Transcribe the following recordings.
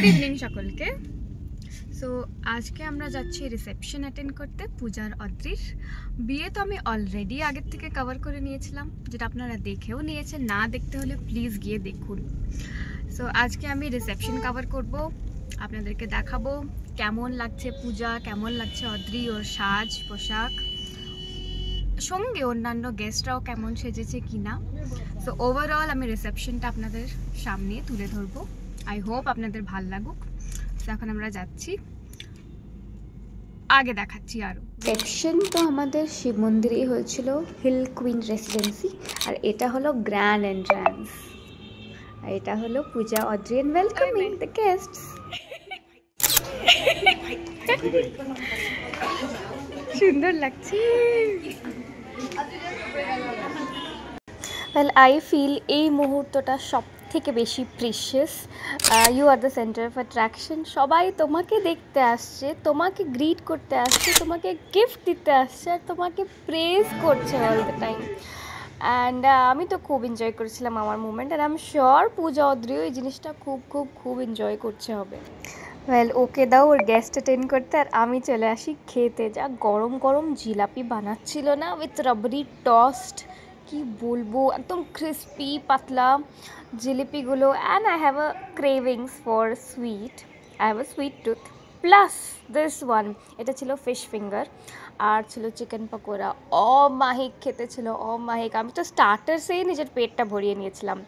Good evening সকলকে। So আজকে আমরা যাচ্ছি রিসেপশন অ্যাটেন্ড করতে পূজার অদ্রির বিয়ে। তো আমি অলরেডি আগের থেকে কভার করে নিয়েছিলাম, যেটা আপনারা দেখেও নিয়েছেন। না দেখতে হলে প্লিজ গিয়ে দেখুন। সো আজকে আমি রিসেপশন কভার করব, আপনাদেরকে দেখাবো কেমন লাগছে পূজা, কেমন লাগছে অদ্রি, ওর সাজ পোশাক, সঙ্গে অন্যান্য গেস্টরাও কেমন সেজেছে কিনা। সো ওভারঅল আমি রিসেপশনটা আপনাদের সামনে তুলে ধরবো। আই হোপ আপনাদের ভাল লাগুক। এখন আমরা যাচ্ছি, আগে দেখাচ্ছি আরও। রিসেপশন তো আমাদের শিব মন্দিরেই হয়েছিল, হিল কুইন রেসিডেন্সি। আর এটা হলো গ্র্যান্ড এন্ট্রান্স, আর এটা হলো Puja Adri and welcoming the guests. সুন্দর লাগছে। ওয়েল আই ফিল এই মুহূর্তটা সব থেকে বেশি precious. You are the centre of attraction. সবাই তোমাকে দেখতে আসছে, তোমাকে গ্রিট করতে আসছে, তোমাকে গিফট দিতে আসছে, আর তোমাকে প্রেজ করছে অল দ্য টাইম। অ্যান্ড আমি তো খুব এনজয় করেছিলাম আমার মুমেন্ট, আর আই এম শিওর পূজা অদ্রিও এই জিনিসটা খুব খুব খুব এনজয় করছে হবে। ওয়েল ওকে দাও ওর গেস্ট অ্যাটেন্ড করতে, আর আমি চলে আসি খেতে। যা গরম গরম জিলাপি বানাচ্ছিল না উইথ রাবড়ি টস্ট, কি বলবো, একদম ক্রিস্পি পাতলা জিলিপিগুলো। And I have a cravings for sweet, I have a sweet tooth plus this one. এটা ছিল ফিশ ফিঙ্গার আর ছিল চিকেন পকোড়া। অমাহিক খেতে ছিল, অমাহিক। আমি তো স্টার্টারসেই নিজের পেটটা ভরিয়ে নিয়েছিলাম।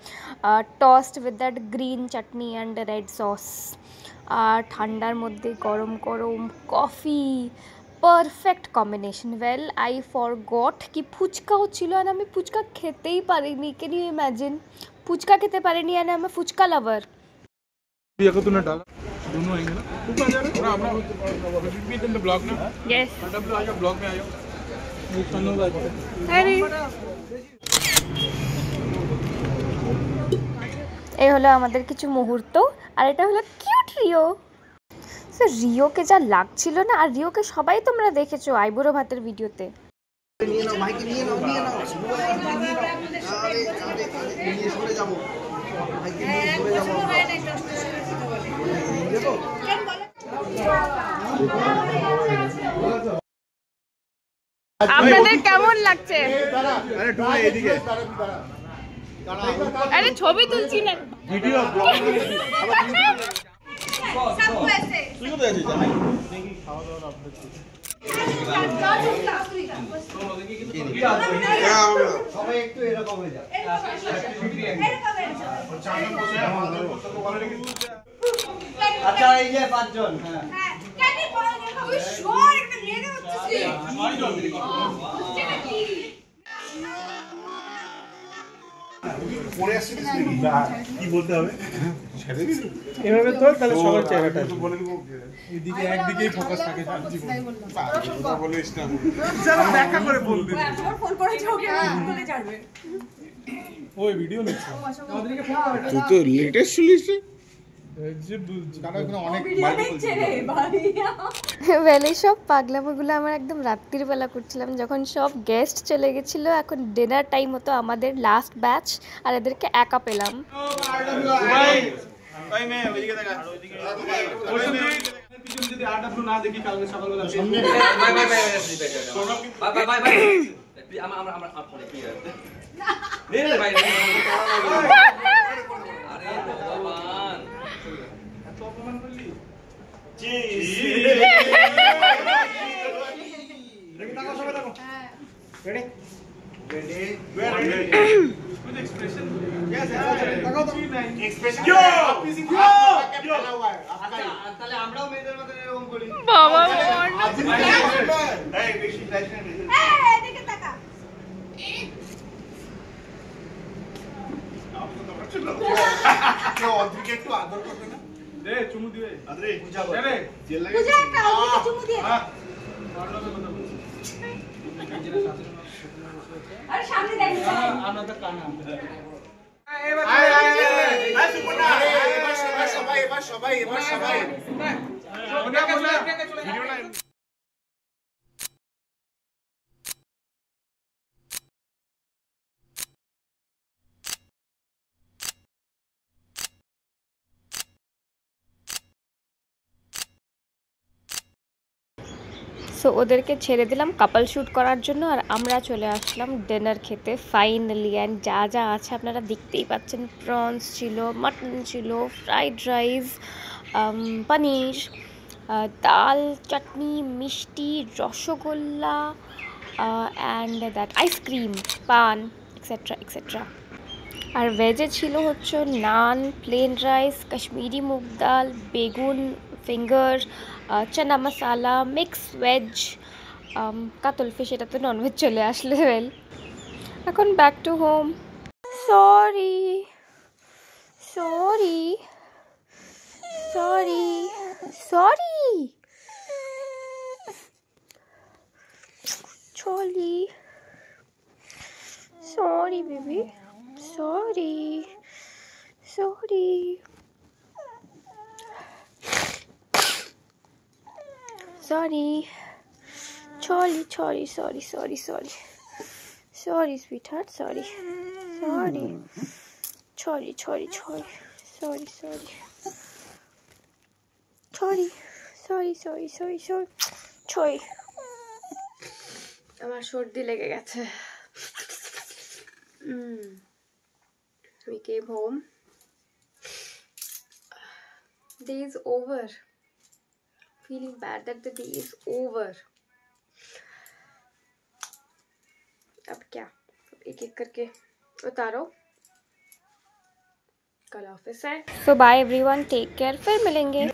Toast with that green chutney and red sauce, আর ঠান্ডার মধ্যে গরম গরম coffee, perfect combination. Well I forgot কি ফুচকাও ছিল, আর আমি ফুচকা খেতেই পারিনি। ক্যান ইউ ইম্যাজিন, ফুচকা খেতে পারিনি, আর আমি ফুচকা লাভার। दोनों आएंगे ना, ऊपर आ जाना ना, अपना रिपीट इन द ब्लॉग ना। यस, डब्ल्यू आ जाओ, ब्लॉग में आ जाओ। अरे এই হলো আমাদের কিছু মুহূর্ত, আর এটা হলো কিউট রিও। স্যার রিওকে যা লাগছিল না, আর রিওকে সবাই তোমরা দেখেছো আইবুড়ো ভাতের ভিডিওতে। নিয়ে নাও ভাইকে, নিয়ে নাও, নিয়ে নাও, নিয়ে নাও। আরে আরে নিয়ে সরে যাবো, ভাইকে নিয়ে সরে যাবো। আপনাদের কেমন লাগছে? अरे ढूंढे এদিকে, আরে ছবি তুলছি না, ভিডিও ব্লগ सबको ऐसे তুই কোথায় আছিস জামাই? সবাই একটু এরকম হয়ে যায়। আচ্ছা এই যে পাঁচজন। হ্যাঁ পরে আসছে কি বলতে হবে এভাবে তো, তাহলে সবার চেহারাটা বলে দিব। এদিকে একদিকেই ফোকাস থাকে জীবন বলিস না, যারা দেখা করে বলবি তোমার ফোন করে ওকে বলে যাবে। ওই ভিডিও নিচ্ছে তুই তো লেটেস্ট শুনিস বেলে সব পাগলামোগুলো আমার একদম রাত্রির বেলা করছিলাম, যখন সব গেস্ট চলে গেছিলো। এখন ডিনার টাইম হতো, আমাদের লাস্ট ব্যাচ, আর এদেরকে একা পেলাম। একটু আদর করবে না, দে চুমু দিয়ে আদরে পূজা করে জেল লাগে পূজা একটা ওদিকে চুমু দিয়ে আরে সামনে দেখো আমরা তো কানা এবার সবাই সো ওদেরকে ছেড়ে দিলাম কাপল শ্যুট করার জন্য, আর আমরা চলে আসলাম ডিনার খেতে ফাইনালি। অ্যান্ড যা যা আছে আপনারা দেখতেই পাচ্ছেন, প্রনস ছিল, মাটন ছিল, ফ্রাইড রাইস, পনির, ডাল, চাটনি, মিষ্টি, রসগোল্লা, অ্যান্ড দ্যাট আইসক্রিম, পান, এক্সেট্রা এক্সেট্রা। আর ভেজে ছিল হচ্ছে নান, প্লেন রাইস, কাশ্মীরি মুগ ডাল, বেগুন finger, chana masala, mix veg, কাতল ফিশ, এটা তো ননভেজ চলে আসলে ওয়েল। এখন back to home. Sorry sorry sorry sorry চলি, sorry baby, sorry sorry sorry চলি, sorry sorry sorry sorry sorry sweetheart, sorry sorry sorry sorry sorry sorry sorry sorry sorry sorry sorry sorry sorry. আমার সর্দি লেগে গেছে। We came home. Day is over. Feeling bad that the day is over. अब क्या, एक एक करके उतारो, कल ऑफिस है। So bye everyone, take care, फिर मिलेंगे।